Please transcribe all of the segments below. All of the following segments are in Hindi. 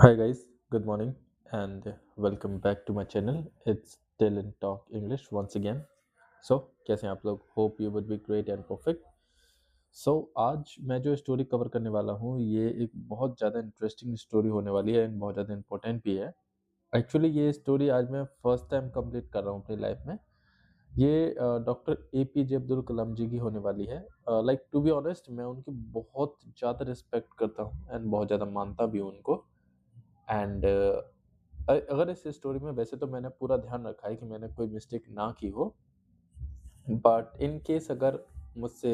Hi guys, good morning and welcome back to my channel. It's Dylan Talk English once again. So कैसे हैं आप लोग? Hope you would be great and perfect. So आज मैं जो स्टोरी कवर करने वाला हूँ ये एक बहुत ज़्यादा इंटरेस्टिंग स्टोरी होने वाली है एंड बहुत ज़्यादा इम्पोर्टेंट भी है. एक्चुअली ये स्टोरी आज मैं फर्स्ट टाइम कंप्लीट कर रहा हूँ अपनी लाइफ में. ये डॉक्टर APJ अब्दुल कलाम जी की होने वाली है. लाइक टू बी ऑनेस्ट मैं उनकी बहुत ज़्यादा रिस्पेक्ट करता हूँ एंड बहुत ज़्यादा मानता भी हूँ उनको. एंड अगर इस स्टोरी में वैसे तो मैंने पूरा ध्यान रखा है कि मैंने कोई मिस्टेक ना की हो, बट इन केस अगर मुझसे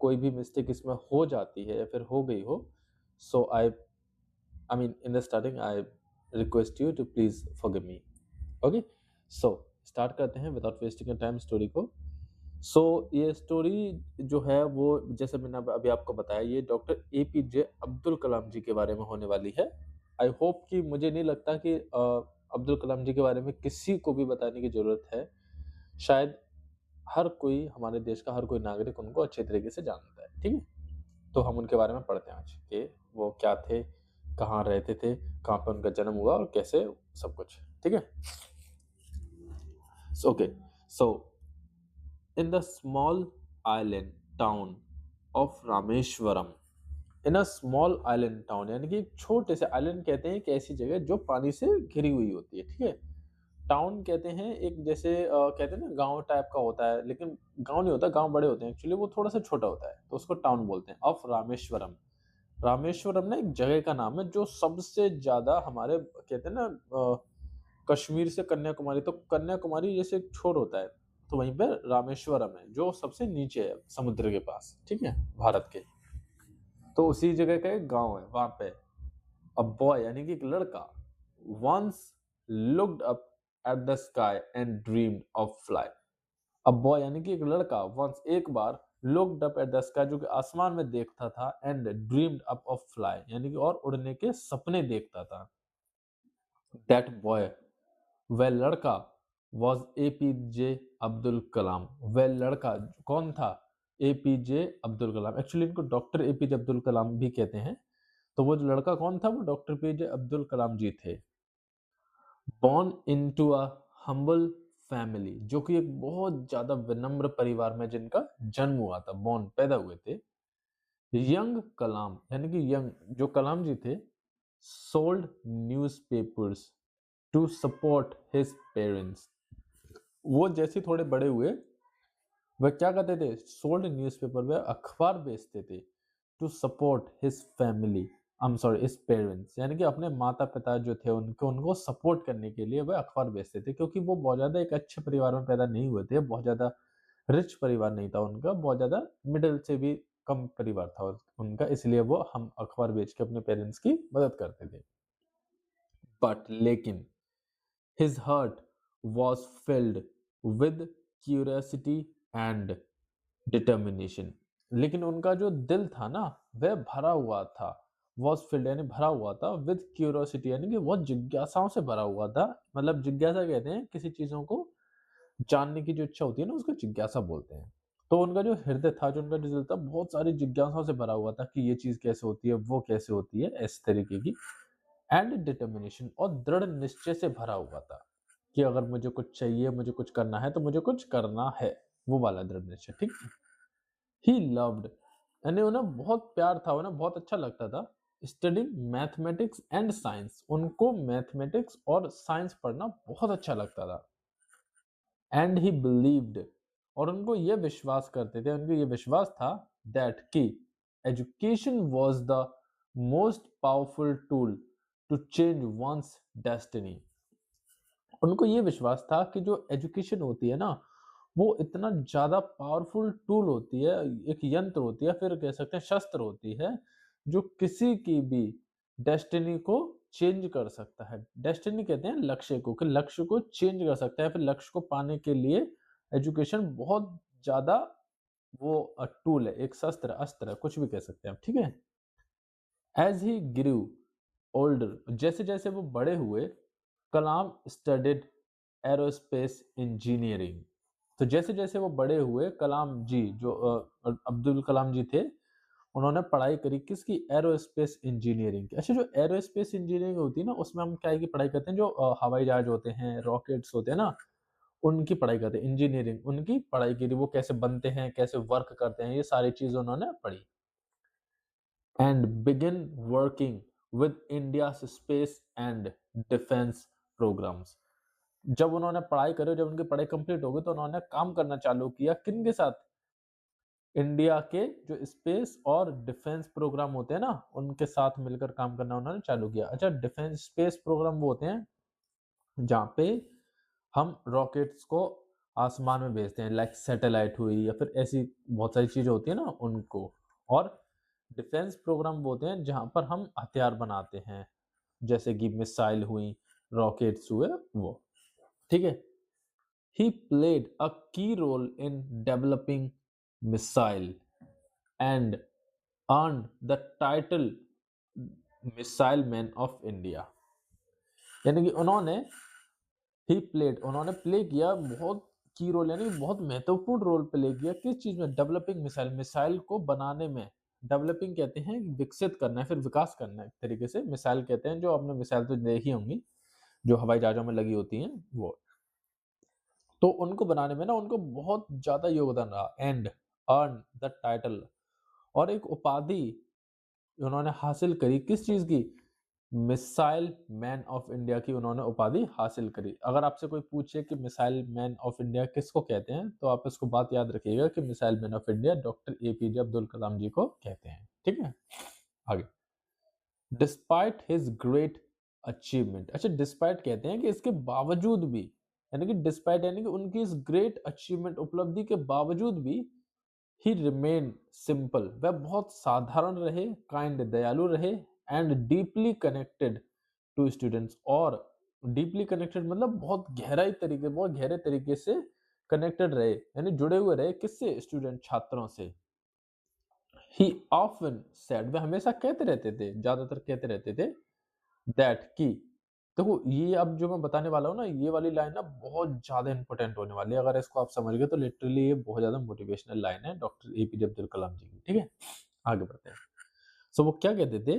कोई भी मिस्टेक इसमें हो जाती है या फिर हो गई हो, so I mean in the starting I request you to please forgive me. Okay, so start करते हैं विदाउट वेस्टिंग टाइम स्टोरी को. सो ये स्टोरी जो है वो जैसे मैंने अभी आपको बताया ये डॉक्टर APJ अब्दुल कलाम जी के बारे में होने वाली है. आई होप कि मुझे नहीं लगता कि अब्दुल कलाम जी के बारे में किसी को भी बताने की ज़रूरत है. शायद हर कोई हमारे देश का हर कोई नागरिक उनको अच्छे तरीके से जानता है, ठीक है? तो हम उनके बारे में पढ़ते हैं आज कि वो क्या थे, कहाँ रहते थे, कहाँ पे उनका जन्म हुआ और कैसे सब कुछ, ठीक है? Okay, so in the small island town of Rameswaram. In a small island town यानी कि एक छोटे से आइलैंड कहते हैं एक ऐसी जगह जो पानी से घिरी हुई होती है, ठीक है? टाउन कहते हैं एक जैसे कहते हैं ना गांव टाइप का होता है, लेकिन गांव नहीं होता, गांव बड़े होते हैं एक्चुअली, वो थोड़ा सा छोटा होता है तो उसको टाउन बोलते हैं. ऑफ रामेश्वरम. रामेश्वरम ना एक जगह का नाम है जो सबसे ज्यादा हमारे कहते हैं ना कश्मीर से कन्याकुमारी, तो कन्याकुमारी जैसे एक छोर होता है तो वहीं पे रामेश्वरम है जो सबसे नीचे है समुद्र के पास, ठीक है, भारत के. तो उसी जगह का एक गांव है वहां पे. अ बॉय यानी कि एक लड़का once looked up at the sky and dreamed of fly. A boy यानी कि एक लड़का वंस एक बार looked up at the sky जो कि आसमान में देखता था and dreamed up of fly यानी कि और उड़ने के सपने देखता था. दैट बॉय, वह लड़का, वॉज APJ अब्दुल कलाम. वह लड़का कौन था? APJ अब्दुल कलाम. एक्चुअली इनको डॉक्टर APJ अब्दुल कलाम भी कहते हैं. तो वो जो लड़का कौन था वो डॉक्टर APJ अब्दुल कलाम जी थे. Born into a humble family, जो कि एक बहुत ज्यादा विनम्र परिवार में जिनका जन्म हुआ था, बॉर्न पैदा हुए थे. यंग कलाम यानी कि यंग जो कलाम जी थे sold newspapers to support his parents. वो जैसे थोड़े बड़े हुए वह क्या करते थे? सोल्ड न्यूज़पेपर, वह अखबार बेचते थे. To support his family, I am sorry his parents, यानी कि अपने माता पिता जो थे उनको उनको सपोर्ट करने के लिए वह अखबार बेचते थे, क्योंकि वो बहुत ज़्यादा एक अच्छे परिवार में पैदा नहीं हुए थे, बहुत ज़्यादा रिच परिवार नहीं था उनका, बहुत ज़्यादा मिडिल से भी कम परिवार था उनका, इसलिए वो हम अखबार बेच के अपने पेरेंट्स की मदद करते थे. बट लेकिन his heart was filled with curiosity and determination. लेकिन उनका जो दिल था ना वह भरा हुआ था. was filled यानी भरा हुआ था, with curiosity यानी कि बहुत जिज्ञासाओं से भरा हुआ था. मतलब जिज्ञासा कहते हैं किसी चीजों को जानने की जो इच्छा होती है ना उसको जिज्ञासा बोलते हैं. तो उनका जो हृदय था, जो उनका जो दिल था, बहुत सारी जिज्ञासाओं से भरा हुआ था कि ये चीज कैसे होती है, वो कैसे होती है, इस तरीके की. एंड डिटर्मिनेशन, और दृढ़ निश्चय से भरा हुआ था कि अगर मुझे कुछ चाहिए, मुझे कुछ करना है तो मुझे कुछ करना है, वो वाला दृढ़ निश्चय, ठीक. ही लव्ड यानी उन्हें बहुत प्यार था, उन्हें बहुत अच्छा लगता था स्टडिंग मैथमेटिक्स एंड साइंस. उनको मैथमेटिक्स और साइंस पढ़ना बहुत अच्छा लगता था. एंड ही बिलीव्ड, और उनको ये विश्वास करते थे, उनको ये विश्वास था दैट कि education was the most powerful tool to change one's destiny. उनको ये विश्वास था कि जो एजुकेशन होती है ना वो इतना ज्यादा पावरफुल टूल होती है, एक यंत्र होती है, फिर कह सकते हैं शस्त्र होती है, जो किसी की भी डेस्टिनी को चेंज कर सकता है. डेस्टिनी कहते हैं लक्ष्य को, कि लक्ष्य को चेंज कर सकता है, फिर लक्ष्य को पाने के लिए एजुकेशन बहुत ज्यादा वो टूल है, एक शस्त्र, अस्त्र, कुछ भी कह सकते हैं आप, ठीक है. एज ही ग्रू ओल्डर, जैसे जैसे वो बड़े हुए, कलाम स्टडीड एरोस्पेस इंजीनियरिंग. तो जैसे जैसे वो बड़े हुए, कलाम जी जो अब्दुल कलाम जी थे, उन्होंने पढ़ाई करी किसकी? एरोस्पेस इंजीनियरिंग की। अच्छा, जो एरोस्पेस इंजीनियरिंग होती है ना, उसमें हम क्या की पढ़ाई करते हैं? जो हवाई जहाज होते हैं, रॉकेट्स होते हैं ना, उनकी पढ़ाई करते हैं। इंजीनियरिंग उनकी पढ़ाई करी, वो कैसे बनते हैं, कैसे वर्क करते हैं, ये सारी चीजें उन्होंने पढ़ी। And begin working with India space and defence programmes. जब उन्होंने पढ़ाई करी, जब उनकी पढ़ाई कंप्लीट हो गई, तो उन्होंने काम करना चालू किया किन के साथ? इंडिया के जो स्पेस और डिफेंस प्रोग्राम होते हैं ना, उनके साथ मिलकर काम करना उन्होंने चालू किया। अच्छा, डिफेंस स्पेस प्रोग्राम वो होते हैं जहाँ पे हम रॉकेट्स को आसमान में भेजते हैं, लाइक सैटेलाइट हुई या फिर ऐसी बहुत सारी चीजें होती है ना, उनको। और डिफेंस प्रोग्राम वो होते हैं जहाँ पर हम हथियार बनाते हैं, जैसे कि मिसाइल हुई, रॉकेट्स हुए, वो। ठीक है। He played a key role in developing missile and earned the title Missile Man of India। यानी कि उन्होंने प्ले किया बहुत की रोल, यानी बहुत महत्वपूर्ण रोल प्ले किया किस चीज में? डेवलपिंग मिसाइल, मिसाइल को बनाने में। डेवलपिंग कहते हैं विकसित करना है, फिर विकास करना है, एक तरीके से मिसाइल कहते हैं। जो आपने मिसाइल तो देखी होंगी, जो हवाई जहाजों में लगी होती हैं, वो। तो उनको बनाने में ना उनको बहुत ज्यादा योगदान रहा। एंड अर्न द टाइटल, और एक उपाधि उन्होंने हासिल करी किस चीज की? मिसाइल मैन ऑफ इंडिया की उन्होंने उपाधि हासिल करी। अगर आपसे कोई पूछे कि मिसाइल मैन ऑफ इंडिया किसको कहते हैं, तो आप इसको बात याद रखिएगा कि missile man of India doctor APJ Abdul Kalam ji को कहते हैं। ठीक है, आगे। Despite his great achievement. अच्छा, डिस्पाइट कहते हैं कि इसके बावजूद भी, यानी कि डिस्पाइट यानी कि उनकी इस ग्रेट अचीवमेंट, उपलब्धि के बावजूद भी, ही रिमेन सिंपल, वह बहुत साधारण रहे, काइंड दयालु रहे, and deeply connected to students. और डीपली कनेक्टेड मतलब बहुत गहरे तरीके से कनेक्टेड रहे, यानी जुड़े हुए रहे किससे? स्टूडेंट, छात्रों से। ही ऑफन सेड, वह हमेशा कहते रहते थे, ज्यादातर कहते रहते थे, दैट की। देखो, ये अब जो मैं बताने वाला हूँ ना, ये वाली लाइन ना बहुत ज्यादा इंपॉर्टेंट होने वाली है। अगर इसको आप समझ गए तो लिटरली ये बहुत ज्यादा मोटिवेशनल लाइन है डॉक्टर एपीजे अब्दुल कलाम जी की। ठीक है, आगे बढ़ते हैं। सो वो क्या कहते थे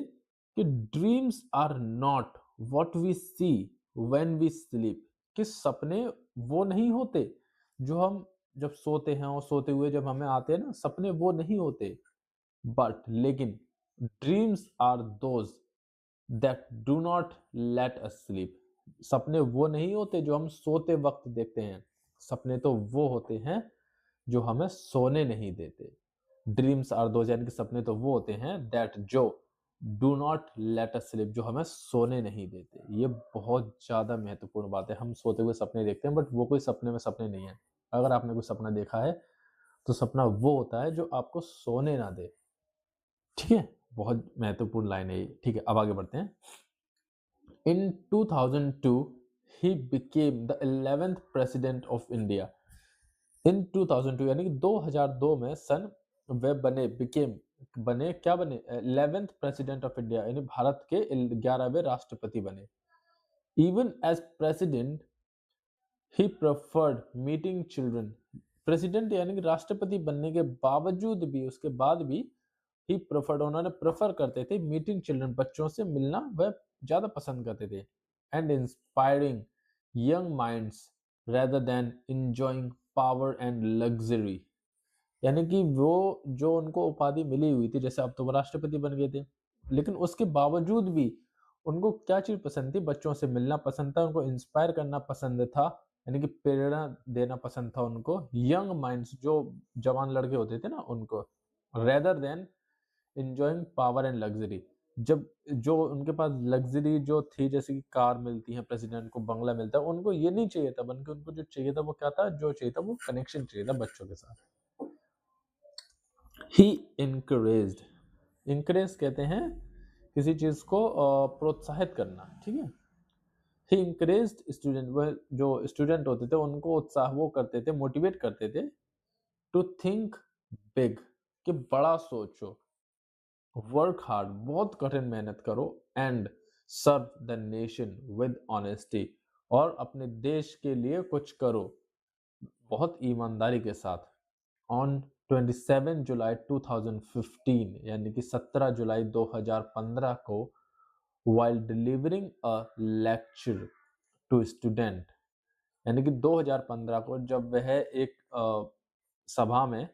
कि dreams are not what we see when we sleep. कि सपने वो नहीं होते जो हम जब सोते हैं, और सोते हुए जब हमें आते हैं ना, सपने वो नहीं होते। बट लेकिन dreams are those that do not let us sleep. सपने वो नहीं होते जो हम सोते वक्त देखते हैं, सपने तो वो होते हैं जो हमें सोने नहीं देते। ड्रीम्स आर दोज, यानी कि सपने तो वो होते हैं दैट जो do not let us sleep, जो हमें सोने नहीं देते। ये बहुत ज्यादा महत्वपूर्ण बात है। हम सोते हुए सपने देखते हैं, बट वो कोई सपने में सपने नहीं है। अगर आपने कोई सपना देखा है, तो सपना वो होता है जो आपको सोने ना दे। ठीक है, बहुत महत्वपूर्ण लाइन है ये। ठीक है, अब आगे बढ़ते हैं। In 2002, he became the 11th president of India। In 2002 यानी कि 2002 में वे बने क्या बने? 11th president of India, यानी भारत के 11वें राष्ट्रपति बने। Even as president, he preferred meeting children। President यानी कि राष्ट्रपति बनने के बावजूद भी, उसके बाद भी, ही प्रेफर्ड, उन्होंने प्रेफर करते थे मीटिंग चिल्ड्रन, बच्चों से मिलना वह ज्यादा पसंद करते थे। And inspiring young minds rather than enjoying power and luxury. यानी कि वो जो उनको उपाधि मिली हुई थी, जैसे अब तो वो राष्ट्रपति बन गए थे, लेकिन उसके बावजूद भी उनको क्या चीज पसंद थी? बच्चों से मिलना पसंद था, उनको इंस्पायर करना पसंद था, यानी कि प्रेरणा देना पसंद था उनको। यंग माइंड्स, जो जवान लड़के होते थे ना, उनको, rather than enjoying power and luxury. जब जो उनके पास लग्जरी जो थी, जैसे कि कार मिलती है, प्रेसिडेंट को बंगला मिलता है, उनको ये नहीं चाहिए था, बल्कि उनको जो चाहिए था वो क्या था? जो चाहिए था वो कनेक्शन चाहिए था बच्चों के साथ। ही इनकरेज्ड, इनकरेज कहते हैं किसी चीज को प्रोत्साहित करना। ठीक है, ही इनकरेज्ड स्टूडेंट, वह जो स्टूडेंट होते थे उनको उत्साह वो करते थे, मोटिवेट करते थे, टू थिंक बिग, कि बड़ा सोचो, वर्क हार्ड, बहुत कठिन मेहनत करो, and serve the nation with honesty, और अपने देश के लिए कुछ करो बहुत ईमानदारी के साथ। ऑन 27 जुलाई 2015 यानी कि 17 जुलाई 2015 को while delivering a lecture to student, यानी कि 2015 को जब वह एक सभा में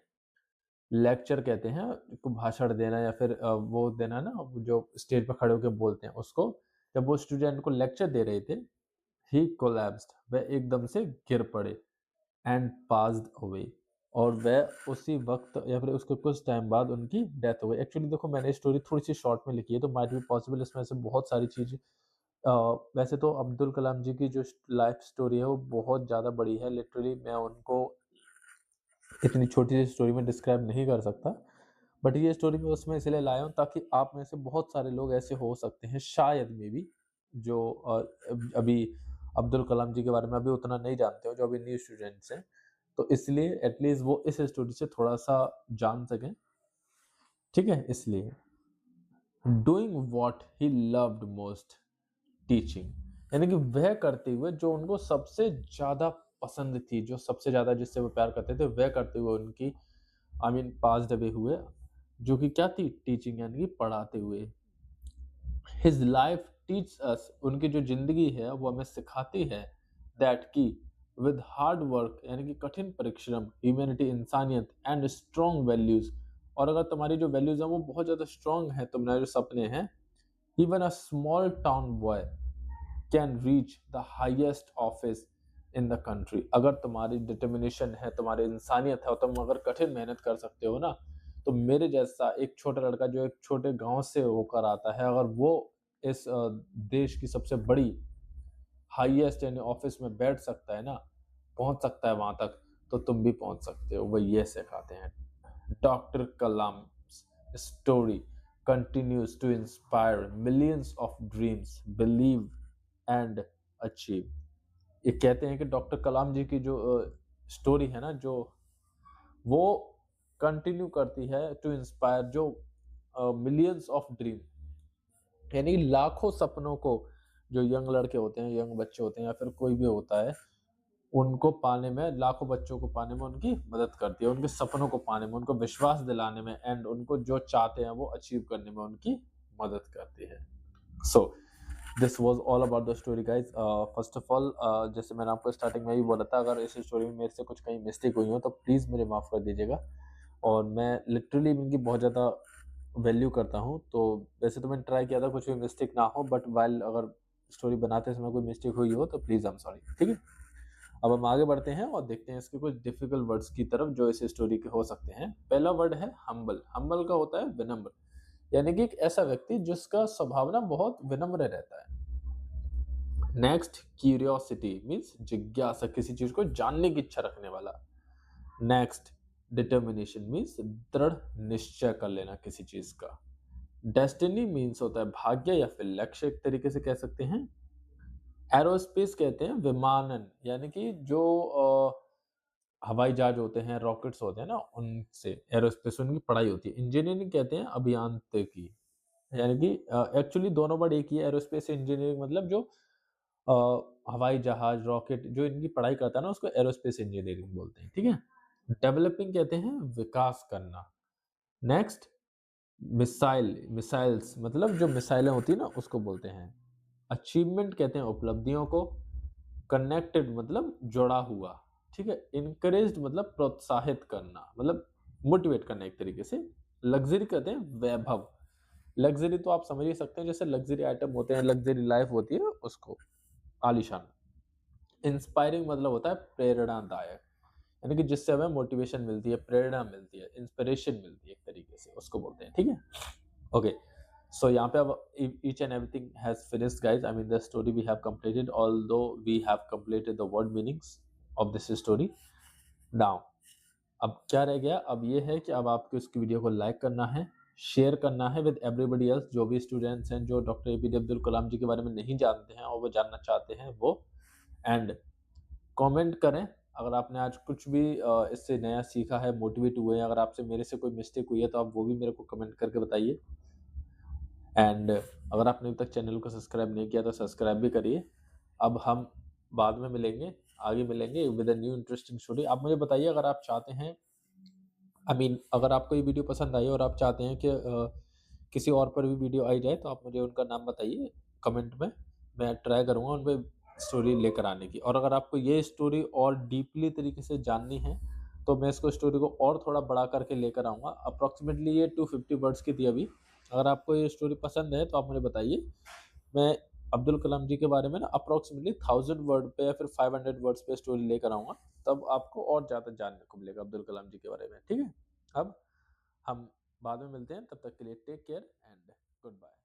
लेक्चर कहते हैं को भाषण देना या फिर वो देना ना जो स्टेज पर खड़े होकर बोलते हैं उसको, जब वो स्टूडेंट को लेक्चर दे रहे थे, ही कोलैप्स्ड, वह एकदम से गिर पड़े, एंड पास्ड अवे, और वह उसी वक्त या फिर उसके कुछ टाइम बाद उनकी डेथ हो गई। एक्चुअली देखो मैंने स्टोरी थोड़ी सी शॉर्ट में लिखी है तो माइट बी पॉसिबल इसमें से बहुत सारी चीज़ वैसे तो अब्दुल कलाम जी की जो लाइफ स्टोरी है वो बहुत ज़्यादा बड़ी है, लिटरली मैं उनको इतनी छोटी सी स्टोरी में डिस्क्राइब नहीं कर सकता, बट ये स्टोरी मैं उसमें इसलिए लाया हूँ ताकि आप में से बहुत सारे लोग ऐसे हो सकते हैं शायद में भी जो अभी अब्दुल कलाम जी के बारे में अभी उतना नहीं जानते हो, जो अभी न्यू स्टूडेंट्स हैं, तो इसलिए एटलीस्ट वो इस स्टोरी से थोड़ा सा जान सकें, ठीक है। इसलिए doing what he loved most, teaching, यानी कि वह करते हुए जो उनको सबसे ज्यादा पसंद थी, जो सबसे ज्यादा जिससे वो प्यार करते थे, वह करते हुए उनकी पास्ड अवे हुए, जो कि क्या थी, टीचिंग, यानी कि पढ़ाते हुए। हिज लाइफ टीच अस, उनकी जो जिंदगी है वो हमें सिखाती है दैट की विद हार्ड वर्क, यानी कि कठिन परिश्रम, ह्यूमैनिटी, इंसानियत, एंड स्ट्रॉन्ग वैल्यूज, और अगर तुम्हारी जो वैल्यूज है वो बहुत ज्यादा स्ट्रॉन्ग है, तुम्हारे जो सपने हैं, even a small town boy can reach the highest office in the country. अगर तुम्हारी डिटर्मिनेशन है, तुम्हारी इंसानियत है और तुम अगर कठिन मेहनत कर सकते हो ना, तो मेरे जैसा एक छोटा लड़का जो एक छोटे गांव से होकर आता है, अगर वो इस देश की सबसे बड़ी हाईएस्ट यानी ऑफिस में बैठ सकता है ना, पहुंच सकता है वहां तक, तो तुम भी पहुंच सकते हो। वो ये सिखाते हैं। Doctor Kalam story continues to inspire millions of dreams, believe and achieve। ये कहते हैं कि डॉक्टर कलाम जी की जो स्टोरी है ना, जो वो कंटिन्यू करती है टू इंस्पायर जो मिलियंस ऑफ ड्रीम, यानी लाखों सपनों को, जो यंग लड़के होते हैं, यंग बच्चे होते हैं या फिर कोई भी होता है, उनको पाने में, लाखों बच्चों को पाने में उनकी मदद करती है, उनके सपनों को पाने में, उनको विश्वास दिलाने में, एंड उनको जो चाहते हैं वो अचीव करने में उनकी मदद करती है। So this was all about the story guys. First of all जैसे मैंने आपको स्टार्टिंग में ही बोला था, अगर इस स्टोरी में मेरे से कुछ कहीं मिस्टेक हुई हो तो प्लीज़ मुझे माफ़ कर दीजिएगा, और मैं लिटरली इनकी बहुत ज़्यादा वैल्यू करता हूँ। तो वैसे तो मैंने ट्राई किया था कुछ भी मिस्टेक ना हो, बट वाइल अगर स्टोरी बनाते समय कोई मिस्टेक हुई हो तो प्लीज़ आई एम सॉरी, ठीक है। अब हम आगे बढ़ते हैं और देखते हैं इसके कुछ डिफिकल्ट वर्ड्स की तरफ जो इस स्टोरी के हो सकते हैं। पहला वर्ड है हम्बल। हम्बल का होता है विनम्र, यानी कि एक ऐसा व्यक्ति जिसका स्वभाव ना बहुत विनम्र रहता है। नेक्स्ट क्यूरियोसिटी मीन्स जिज्ञासा, किसी चीज को जानने की इच्छा रखने वाला। नेक्स्ट डिटर्मिनेशन मीन्स दृढ़ निश्चय कर लेना किसी चीज का। डेस्टिनी मीन्स होता है भाग्य या फिर लक्ष्य, एक तरीके से कह सकते हैं। एरोस्पेस कहते हैं विमानन, यानी कि जो हवाई जहाज होते हैं, रॉकेट्स होते हैं ना, उनसे एरोस्पेस उनकी पढ़ाई होती है। इंजीनियरिंग कहते हैं अभियांत्रिकी, यानी कि एक्चुअली दोनों वर्ड एक ही है। एरोस्पेस इंजीनियरिंग मतलब जो हवाई जहाज, रॉकेट जो इनकी पढ़ाई करता है ना, उसको एरोस्पेस इंजीनियरिंग बोलते हैं, ठीक है। डेवलपिंग कहते हैं विकास करना। नेक्स्ट मिसाइल्स मतलब जो मिसाइलें होती है ना, उसको बोलते हैं। अचीवमेंट कहते हैं उपलब्धियों को। कनेक्टेड मतलब जुड़ा हुआ, ठीक है। इनकरेज्ड मतलब प्रोत्साहित करना, मतलब मोटिवेट करना एक तरीके से। लग्जरी कहते हैं वैभव। लग्जरी तो आप समझ ही सकते हैं, जैसे लग्जरी आइटम होते हैं, लग्जरी लाइफ होती है, उसको आलीशान। इंस्पायरिंग मतलब होता है प्रेरणादायक, यानी कि जिससे हमें मोटिवेशन मिलती है, प्रेरणा मिलती है, इंस्पिरेशन मिलती है एक तरीके से, उसको बोलते हैं, ठीक है। ओके, so यहाँ पे अब each and everything has finished guys, I mean the story we have completed, although we have completed the word meanings of this story now। अब क्या रह गया, अब ये है कि अब आपको इसकी वीडियो को लाइक करना है, शेयर करना है विद एवरीबडी एल्स, जो भी स्टूडेंट्स हैं जो डॉक्टर एपीजे अब्दुल कलाम जी के बारे में नहीं जानते हैं और वो जानना चाहते हैं वो, एंड कमेंट करें अगर आपने आज कुछ भी इससे नया सीखा है, मोटिवेट हुए हैं। अगर आपसे मेरे से कोई मिस्टेक हुई है तो आप वो भी मेरे को कमेंट करके बताइए। एंड अगर आपने अभी तक चैनल को सब्सक्राइब नहीं किया तो सब्सक्राइब भी करिए। अब हम बाद में मिलेंगे, आगे मिलेंगे with a new interesting story. आप मुझे बताइए अगर आप चाहते हैं अगर आपको ये वीडियो पसंद आई और आप चाहते हैं कि किसी और पर भी वीडियो आई जाए, तो आप मुझे उनका नाम बताइए कमेंट में। मैं ट्राई करूँगा उन पे स्टोरी लेकर आने की। और अगर आपको ये स्टोरी और डीपली तरीके से जाननी है, तो मैं इसको स्टोरी को और थोड़ा बड़ा करके लेकर आऊँगा। अप्रॉक्सिमेटली ये 250 वर्ड्स की थी अभी। अगर आपको ये स्टोरी पसंद है तो आप मुझे बताइए। मैं अब्दुल कलाम जी के बारे में ना अप्रॉक्सिमेटली 1000 वर्ड पे या फिर 500 वर्ड्स पे स्टोरी लेकर आऊँगा। तब आपको और ज़्यादा जानने को मिलेगा अब्दुल कलाम जी के बारे में, ठीक है? अब हम बाद में मिलते हैं, तब तक के लिए take care and good bye.